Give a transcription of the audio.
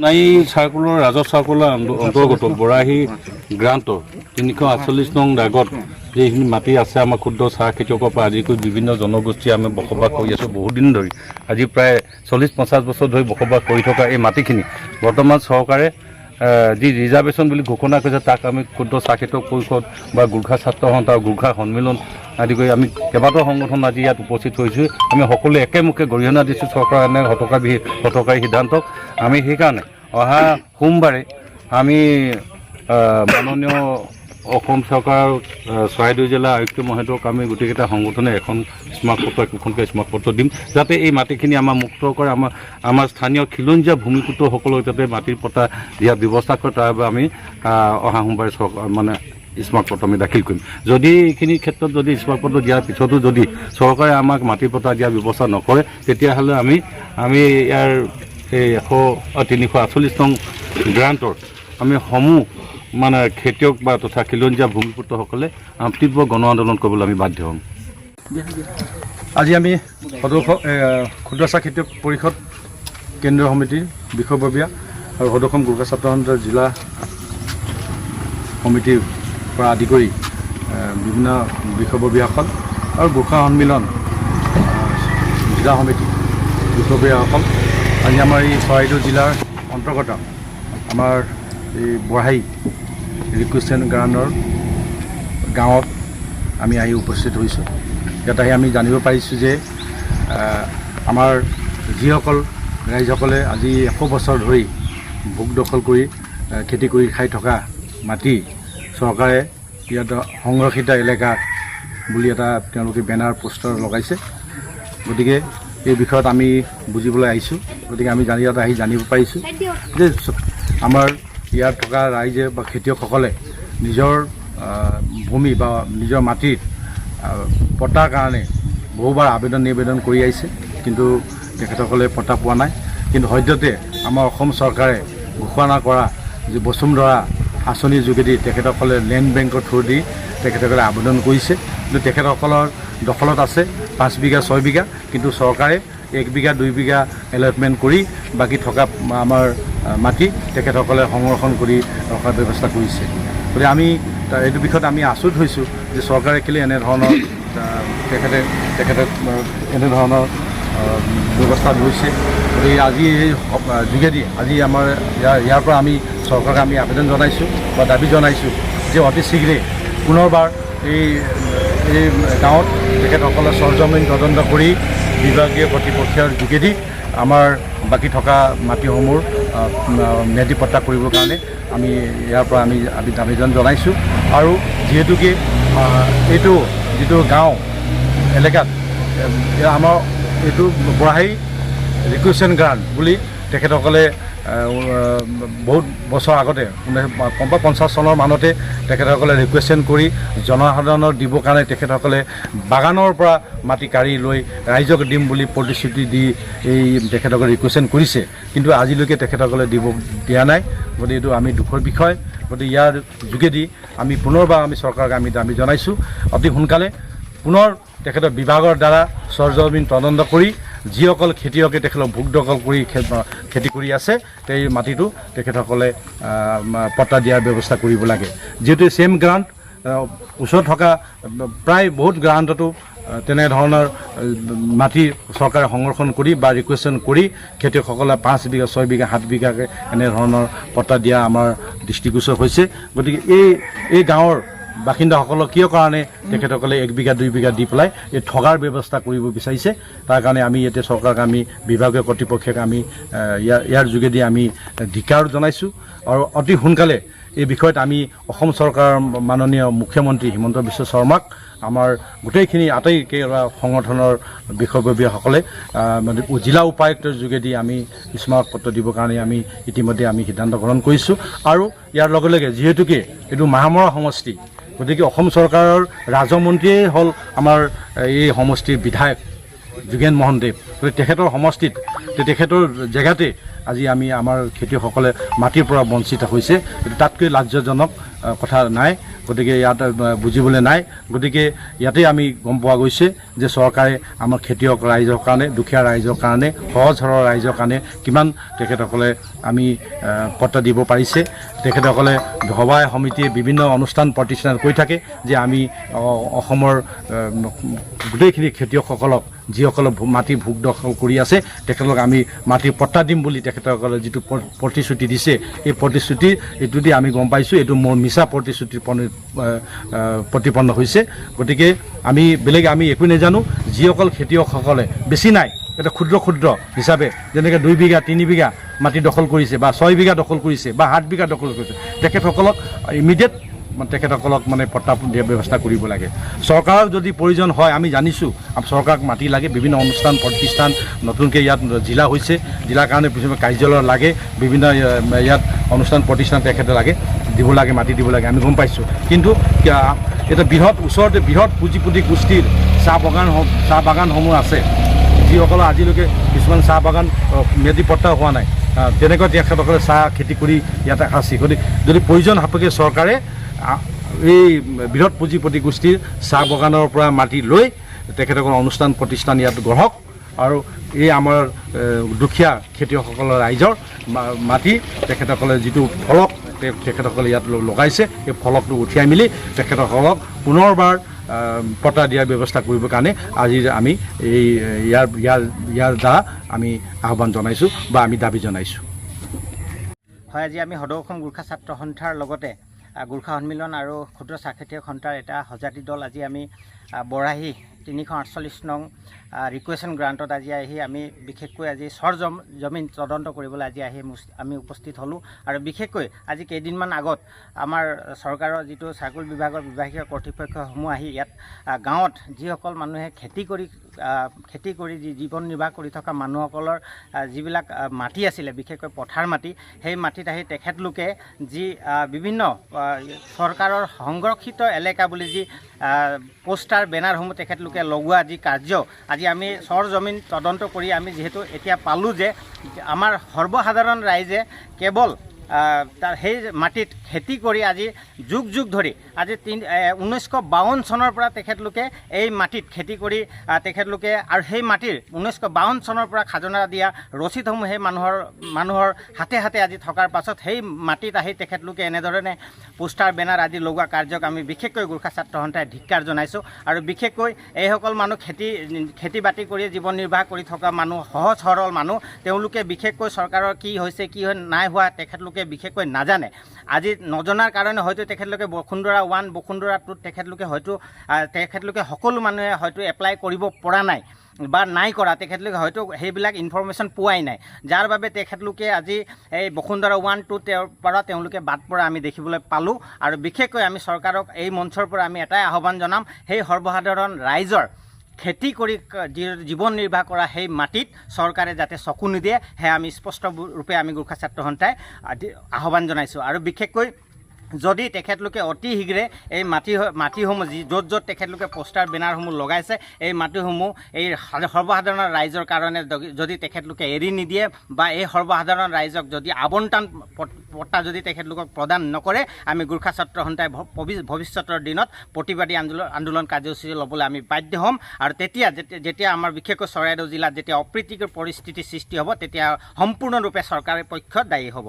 নাই চাৰ্কুলৰ ৰাজহ চাৰ্কুলৰ অন্তৰ্গত বৰাহী গ্ৰান্টৰ ৩৪৮ নং দাগত যিখিনি মাটি আছে আমাৰ ক্ষুদ্ৰ চাহ খেতিয়কৰ পৰা আদি কৰি বিভিন্ন জনগোষ্ঠী আমি বসবাস কৰি আছোঁ বহুদিন ধৰি আজি প্ৰায় ৪০-৫০ বছৰ ধৰি বসবাস কৰি থকা এই মাটিখিনি বৰ্তমান চৰকাৰে যি ৰিজাৰ্ভেশ্যন বুলি ঘোষণা কৰিছে তাক আমি ক্ষুদ্ৰ চাহ খেতিয়ক পৰিষদ বা গোৰ্খা ছাত্ৰ সন্থা গোৰ্খা সন্মিলন আদি কৰি আমি কেইবাটাও সংগঠন আজি ইয়াত উপস্থিত হৈছোঁ। আমি সকলোৱে একেমুখে গৰিহণা দিছোঁ চৰকাৰৰ এনে হঠকাৰী সিদ্ধান্তক। আমি সেইকাৰণে অহা সোমবাৰে আমি মাননীয় অসম চৰকাৰৰ চৰাইদেউ জিলা আয়ুক্ত মহোদয়ক আমি গোটেইকেইটা সংগঠনে এখন এখনকৈ স্মাৰকপত্ৰ দিম যাতে এই মাটিখিনি আমাৰ মুক্ত কৰে, আমাৰ স্থানীয় খিলঞ্জীয়া ভূমিপুত্ৰসকলক যাতে মাটিৰ পট্টা দিয়াৰ ব্যৱস্থা কৰে। তাৰ বাবে আমি অহা সোমবাৰে চৰকাৰ স্মাৰকপত্ৰ আমি দাখিল কৰিম। যদি এইখিনি ক্ষেত্ৰত যদি স্মাৰকপত্ৰ দিয়াৰ পিছতো যদি চৰকাৰে আমাক মাটিৰ পট্টা দিয়াৰ ব্যৱস্থা নকৰে তেতিয়াহ'লে আমি ইয়াৰ এই ৩৪৮ নং গ্ৰান্টৰ আমি সমূহ খেতিয়ক বা তথা খিলঞ্জীয়া ভূমিপুত্ৰসকলে তীব্ৰ গণ আন্দোলন কৰিবলৈ আমি বাধ্য হ'ম। আজি আমি ক্ষুদ্ৰ চাহ খেতিয়ক পৰিষদ কেন্দ্ৰীয় সমিতিৰ বিষয়ববীয়া আৰু সদৌ গোৰ্খা ছাত্ৰ সন্থাৰ জিলা সমিতিৰ পৰা আদি কৰি বিভিন্ন বিষয়ববীয়াসকল আৰু গোৰ্খা সন্মিলন জিলা সমিতি বিষয়ববীয়াসকল আজি আমাৰ এই চৰাইদেউ জিলাৰ অন্তৰ্গত আমাৰ এই বৰাহী ৰিকুৱেশ্যন গ্ৰাউণ্ডৰ গাঁৱত আমি আহি উপস্থিত হৈছোঁ। ইয়াত আহি আমি জানিব পাৰিছোঁ যে আমাৰ যিসকল ৰাইজসকলে আজি 100 বছৰ ধৰি ভোগ দখল কৰি খেতি কৰি খাই থকা মাটি চৰকাৰে ইয়াত সংৰক্ষিত এলেকা বুলি এটা তেওঁলোকে বেনাৰ পোষ্টাৰ লগাইছে। গতিকে এই বিষয়ত আমি বুজিবলৈ আহিছোঁ। গতিকে আমি ইয়াত আহি জানিব পাৰিছোঁ যে আমাৰ ইয়াত থকা ৰাইজে বা খেতিয়কসকলে নিজৰ ভূমি বা নিজৰ মাটিৰ পট্টাৰ কাৰণে বহুবাৰ নিবেদন কৰি আহিছে, কিন্তু তেখেতসকলে পট্টা পোৱা নাই। কিন্তু সদ্যহতে আমাৰ অসম চৰকাৰে ঘোষণা কৰা যি বসুন্ধৰা আঁচনিৰ যোগেদি তেখেতসকলে লেণ্ড বেংকৰ থ্ৰু দি তেখেতসকলে আবেদন কৰিছে। কিন্তু তেখেতসকলৰ দখলত আছে 5 বিঘা 6 বিঘা, কিন্তু চৰকাৰে 1 বিঘা 2 বিঘা এলটমেণ্ট কৰি বাকী থকা আমাৰ মাটি তেখেতসকলে সংৰক্ষণ কৰি ৰখাৰ ব্যৱস্থা কৰিছে। গতিকে আমি এইটো বিষয়ত আমি আচৰিত হৈছোঁ যে চৰকাৰে কেলৈ এনেধৰণৰ তেখেতে এনেধৰণৰ ব্যৱস্থা লৈছে। গতিকে আজি এই যোগেদি আজি আমাৰ ইয়াৰ পৰা আমি চৰকাৰক আমি আবেদন জনাইছোঁ বা দাবী জনাইছোঁ যে অতি শীঘ্ৰে পুনৰবাৰ এই গাঁৱত তেখেতসকলে সৰজমিন তদন্ত কৰি বিভাগীয় কৰ্তৃপক্ষৰ যোগেদি আমাৰ বাকী থকা মাটিসমূহ ম্যাদী পট্টা কৰিবৰ কাৰণে আমি ইয়াৰ পৰা আমি আবেদন জনাইছোঁ। আৰু যিহেতুকে এইটো যিটো গাঁও এলেকাত আমাৰ এইটো বৰাহী ৰিকুৱেশ্যন গ্ৰাউণ্ড বুলি তেখেতসকলে বহুত বছৰ আগতে 50 চনৰ মানতে তেখেতসকলে ৰিকুৱেশ্যন কৰি জনসাধাৰণৰ দিবৰ কাৰণে তেখেতসকলে বাগানৰ পৰা মাটি কাঢ়ি লৈ ৰাইজক দিম বুলি প্ৰতিশ্ৰুতি দি এই তেখেতসকলে ৰিকুৱেশ্যন কৰিছে, কিন্তু আজিলৈকে তেখেতসকলে দিয়া নাই। গতিকে এইটো আমি দুখৰ বিষয়। গতিকে ইয়াৰ যোগেদি আমি পুনৰবাৰ আমি চৰকাৰক আমি দাবী জনাইছোঁ অতি সোনকালে পুনৰ তেখেতৰ বিভাগৰ দ্বাৰা সৰজমিন তদন্ত কৰি যিসকল খেতিয়কে তেখেতক ভোগ দখল কৰি খেতি কৰি আছে সেই মাটিটো তেখেতসকলে পট্টা দিয়াৰ ব্যৱস্থা কৰিব লাগে। যিহেতু ছেম গ্ৰাউণ্ড ওচৰত থকা প্ৰায় বহুত গ্ৰাউণ্ডতো তেনেধৰণৰ মাটি চৰকাৰে সংৰক্ষণ কৰি বা ৰিকুৱেশ্যন কৰি খেতিয়কসকলে 5 বিঘা 6 বিঘা 7 বিঘাকৈ এনেধৰণৰ পট্টা দিয়া আমাৰ দৃষ্টিগোচৰ হৈছে। গতিকে এই গাঁৱৰ বাসিন্দাসকলক কিয় কাৰণে তেখেতসকলে 1 বিঘা 2 বিঘা দি পেলাই এই ঠগাৰ ব্যৱস্থা কৰিব বিচাৰিছে, তাৰ কাৰণে আমি এতিয়া চৰকাৰক আমি বিভাগীয় কৰ্তৃপক্ষক আমি ইয়াৰ যোগেদি আমি ধিক্কাৰ জনাইছোঁ। আৰু অতি সোনকালে এই বিষয়ত আমি অসম চৰকাৰৰ মাননীয় মুখ্যমন্ত্ৰী হিমন্ত বিশ্ব শৰ্মাক আমাৰ গোটেইখিনি আটাইকেইটা সংগঠনৰ বিষয়ববীয়াসকলে জিলা উপায়ুক্তৰ যোগেদি আমি স্মাৰকপত্ৰ দিবৰ কাৰণে আমি ইতিমধ্যে আমি সিদ্ধান্ত গ্ৰহণ কৰিছোঁ। আৰু ইয়াৰ লগে লগে যিহেতুকে এইটো মাহমৰা সমষ্টি, গতিকে অসম চৰকাৰৰ ৰাজমন্ত্ৰীয়ে হ'ল আমাৰ এই সমষ্টিৰ বিধায়ক যোগেন মহন দেৱ। গতিকে তেখেতৰ সমষ্টিত তেখেতৰ জেগাতে আজি আমি আমাৰ খেতিয়কসকলে মাটিৰ পৰা বঞ্চিত হৈছে। তাতকৈ লাজ্যজনক কথা নাই। গতিকে ইয়াত বুজিবলৈ নাই। গতিকে ইয়াতে আমি গম পোৱা গৈছে যে চৰকাৰে আমাৰ খেতিয়ক ৰাইজৰ কাৰণে, দুখীয়া ৰাইজৰ কাৰণে, সহজ সৰল ৰাইজৰ কাৰণে কিমান তেখেতসকলে আমি পত্ৰ দিব পাৰিছে। তেখেতসকলে সভাই সমিতিয়ে বিভিন্ন অনুষ্ঠান প্ৰতিষ্ঠান কৈ থাকে যে আমি অসমৰ গোটেইখিনি খেতিয়কসকলক, যিসকলে মাটি ভোগ দখল কৰি আছে, তেখেতলোকক আমি মাটিৰ পট্টা দিম বুলি তেখেতসকলে যিটো প্ৰতিশ্ৰুতি দিছে, এই প্ৰতিশ্ৰুতি এইটো দি আমি গম পাইছোঁ এইটো মোৰ মিছা প্ৰতিশ্ৰুতি প্ৰতিপন্ন হৈছে। গতিকে আমি একো নাজানো। যিসকল খেতিয়কসকলে বেছি নাই, এটা ক্ষুদ্ৰ ক্ষুদ্ৰ হিচাপে যেনেকৈ 2 বিঘা 3 বিঘা মাটি দখল কৰিছে বা 6 বিঘা দখল কৰিছে বা 7 বিঘা দখল কৰিছে, তেখেতসকলক ইমিডিয়েট তেখেতসকলক পট্টা দিয়াৰ ব্যৱস্থা কৰিব লাগে। চৰকাৰক যদি প্ৰয়োজন হয়, আমি জানিছোঁ চৰকাৰক মাটি লাগে, বিভিন্ন অনুষ্ঠান প্ৰতিষ্ঠান নতুনকৈ ইয়াত জিলা হৈছে, জিলাৰ কাৰণে কিছুমান কাৰ্যালয় লাগে, বিভিন্ন ইয়াত অনুষ্ঠান প্ৰতিষ্ঠান তেখেতে লাগে, দিব লাগে, মাটি দিব লাগে, আমি গম পাইছোঁ। কিন্তু এটা ওচৰতে বৃহৎ পুঁজিপতি গোষ্ঠীৰ চাহ বাগানসমূহ আছে, যিসকলে আজিলৈকে কিছুমান চাহ বাগান ম্যাদী পট্টা হোৱা নাই, তেনেকৈ তেখেতসকলে চাহ খেতি কৰি ইয়াতে আছে। গতিকে যদি প্ৰয়োজন সাপেক্ষে চৰকাৰে এই বৃহৎ পুঁজিপতি গোষ্ঠীৰ চাহ বাগানৰ পৰা মাটি লৈ তেখেতসকলৰ অনুষ্ঠান প্ৰতিষ্ঠান ইয়াত গঢ়ক, আৰু এই আমাৰ দুখীয়া খেতিয়কসকলৰ ৰাইজৰ মাটি তেখেতসকলে যিটো ফলক তেখেতসকলে ইয়াত লগাইছে, এই ফলকটো উঠিয়াই মেলি তেখেতসকলক পুনৰবাৰ পট্টা দিয়াৰ ব্যৱস্থা কৰিবৰ কাৰণে আজি আমি ইয়াৰ দ্বাৰা আমি আহ্বান জনাইছোঁ বা আমি দাবী জনাইছোঁ। হয়, আজি আমি সদৌ অসম গোৰ্খা ছাত্ৰ সন্থাৰ লগতে গোৰ্খা সন্মিলন আৰু ক্ষুদ্ৰ চাহ খেতিয়ক সন্থাৰ এটা সজাতি দল আজি আমি বৰাহী 348 নং ৰিকুৱেশ্যন গ্ৰাণ্টত আজি আহি আমি বিশেষকৈ আজি জমিন তদন্ত কৰিবলৈ আজি আমি উপস্থিত হ'লোঁ। আৰু বিশেষকৈ আজি কেইদিনমান আগত আমাৰ চৰকাৰৰ যিটো চাৰ্কুল বিভাগৰ বিভাগীয় কৰ্তৃপক্ষসমূহ আহি ইয়াত গাঁৱত যিসকল মানুহে খেতি কৰি জীৱন নিৰ্বাহ কৰি থকা মানুহসকলৰ যিবিলাক মাটি আছিলে, বিশেষকৈ পথাৰ মাটি, সেই মাটিত আহি তেখেতলোকে যি বিভিন্ন চৰকাৰৰ সংৰক্ষিত এলেকা বুলি যি পোষ্টাৰ বেনাৰসমূহ তেখেতলোকে লগোৱা যি কাৰ্য, আজি আমি জমিন তদন্ত কৰি আমি যিহেতু এতিয়া পালোঁ যে আমাৰ সৰ্বসাধাৰণ ৰাইজে কেৱল সেই মাটিত খেতি কৰি আজি যুগ যুগ ধৰি আজি 1952 চনৰ পৰা তেখেতলোকে এই মাটিত খেতি কৰি তেখেতলোকে আৰু সেই মাটিৰ 1952 চনৰ পৰা খাজনা দিয়া ৰচিদসমূহ সেই মানুহৰ হাতে হাতে আজি থকাৰ পাছত সেই মাটিত আহি তেখেতলোকে এনেধৰণে পোষ্টাৰ বেনাৰ আদি লগোৱা কাৰ্যক আমি বিশেষকৈ গোৰ্খা ছাত্ৰ সন্থাই ধিক্কাৰ জনাইছোঁ। আৰু বিশেষকৈ এইসকল মানুহ খেতি বাতি কৰি জীৱন নিৰ্বাহ কৰি থকা মানুহ, সহজ সৰল মানুহ, তেওঁলোকে বিশেষকৈ চৰকাৰৰ কি হৈছে কি নাই হোৱা তেখেতলোকে বিশেষকৈ নাজানে। আজি নজনাৰ কাৰণে হয়তো তেখেতলোকে বসুন্ধৰা 1 বসুন্ধৰা 2 তেখেতলোকে সকলো মানুহে হয়তো এপ্লাই কৰিব পৰা নাই বা নাই কৰা, তেখেতলোকে হয়তো সেইবিলাক ইনফৰমেশ্যন পোৱাই নাই, যাৰ বাবে তেখেতলোকে আজি এই বসুন্ধৰা 1 2 পৰা তেওঁলোকে বাদ পৰা আমি দেখিবলৈ পালোঁ। আৰু বিশেষকৈ আমি চৰকাৰক এই মঞ্চৰ পৰা আমি এটাই আহ্বান জনাম, সেই সৰ্বসাধাৰণ ৰাইজৰ খেতি কৰি জীৱন নিৰ্বাহ কৰা সেই মাটিত চৰকাৰে যাতে চকু নিদিয়ে, সেয়া আমি স্পষ্ট ৰূপে আমি গোৰ্খা ছাত্ৰ সন্থাই আহ্বান জনাইছোঁ। আৰু বিশেষকৈ যদি তেখেতলোকে অতি শীঘ্ৰে এই মাটিসমূহ য'ত য'ত তেখেতলোকে পোষ্টাৰ বেনাৰসমূহ লগাইছে, এই মাটিসমূহ এই সৰ্বসাধাৰণ ৰাইজৰ কাৰণে যদি তেখেতলোকে এৰি নিদিয়ে বা এই সৰ্বসাধাৰণ ৰাইজক যদি আবণ্টন পট্টা যদি তেখেতলোকক প্ৰদান নকৰে, আমি গোৰ্খা ছাত্ৰ সন্থাই ভৱিষ্যতৰ দিনত প্ৰতিবাদী আন্দোলন কাৰ্যসূচী ল'বলৈ আমি বাধ্য হ'ম। আৰু যেতিয়া আমাৰ বিশেষকৈ চৰাইদেউ জিলাত যেতিয়া অপ্ৰীতিকৰ পৰিস্থিতিৰ সৃষ্টি হ'ব, তেতিয়া সম্পূৰ্ণৰূপে চৰকাৰৰ পক্ষ দায়ী হ'ব।